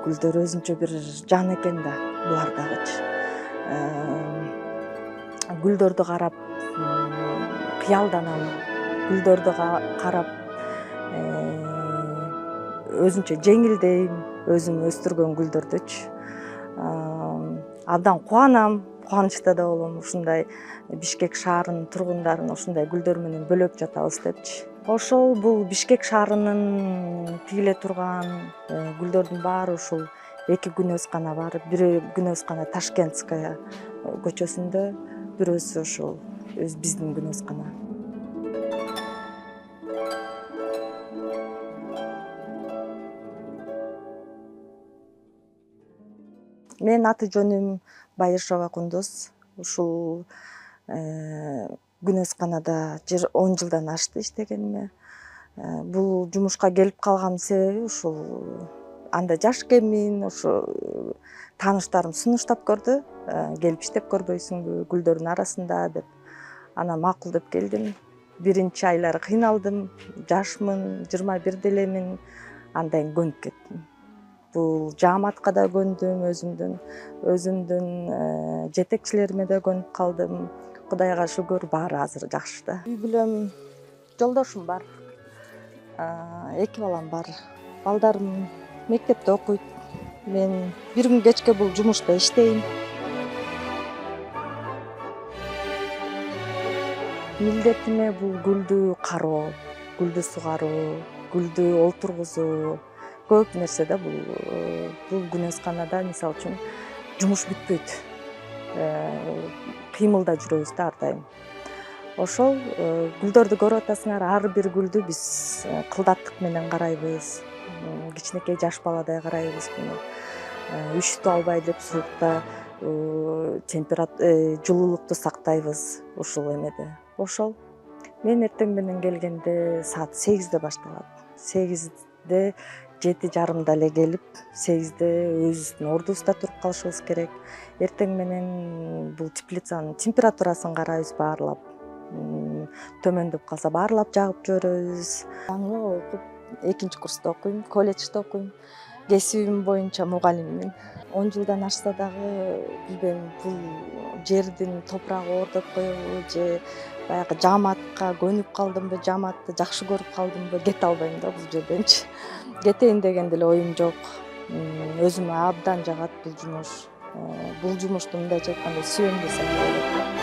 гүлдөр өзүнчө бир жан экен да булар дагычы. Гүлдөрдү карап кыялданам, гүлдөрдү карап өзүнчө жеңилдейм, өзүм өстүргөн гүлдөрдүчү. Абдан кубанам, кубанычта да болом. Ушундай Бишкек шаарынын тургундарын ушундай гүлдөр менен бөлөп жатабыз депчи. Ошол бул Бишкек шаарынын тигиле турган гүлдөрдүн баары ушул 2 күнөөс гана бар. Бири күнөөс гана Ташкентская көчөсүндө, бирөөсү ушул биздин күнөөс гана. Менин аты жөнүм Байышева Кундуз. Ушул күнөөсканада 10 жылдан ашты иштегениме. Бул жумушка келип калган себеби ушул анда жаш экенмин, ушу тааныштарым сунуштап көрдү. Келип иштеп көрбөйсүңбү гүлдөрдүн арасында деп. Анан макул деп келдим. Биринчи айлары кыйналдым. Жашмын, 21 элемин. Андан көнүп кеттим. Бул жааматка да көндүм, өзүмдүн жетекчилериме да көнүп калдым. Кудайга шүгүр, баары азыр жакшы да. Үй бүлөм, жолдошум бар. 2 балам бар. Балдарым мектепте окуйт. Мен бир күн кечке бул жумушта иштейм. Милдетиме бул гүлдү кароо, гүлдү сугаруу, гүлдү олтургузуу, көп нерсе да бул күнөөсканада мисалы үчүн жумуш бүтпөйт. Кыймылда жүрөбүз да ар дайым. Ошол гүлдөрдү көрүп атасыңар, ар бир гүлдү биз кылдаттык менен карайбыз. Кичинекей жаш баладай карайбыз буну. Үчтү албай элеп суукта жылуулукту сактайбыз ушул эмеде. Ошол мен эртең менен келгенде саат 8де башталат. 8де 7:30 эле келип, 8де өзүбүздүн ордубузда туруп калышыбыз керек. Эртең менен бул теплицанын температурасын карайбыз баарлап. Төмөндөп калса баарлап жагып жиберебиз. Аны окуп, 2-курста окуйм, колледжде окуйм. Кесибим боюнча мугалиммин. 10 жылдан ашса дагы билбейм, бул жердин топурагы оордоп коебу же баягы жааматка көнүп калдымбы, жааматты жакшы көрүп калдымбы, кете албайм да бул жерденчи. Кетейин деген деле оюм жок. Өзүмө абдан жагат бул жумуш. Бул жумушту мындайча айтканда сүйөм десем болот.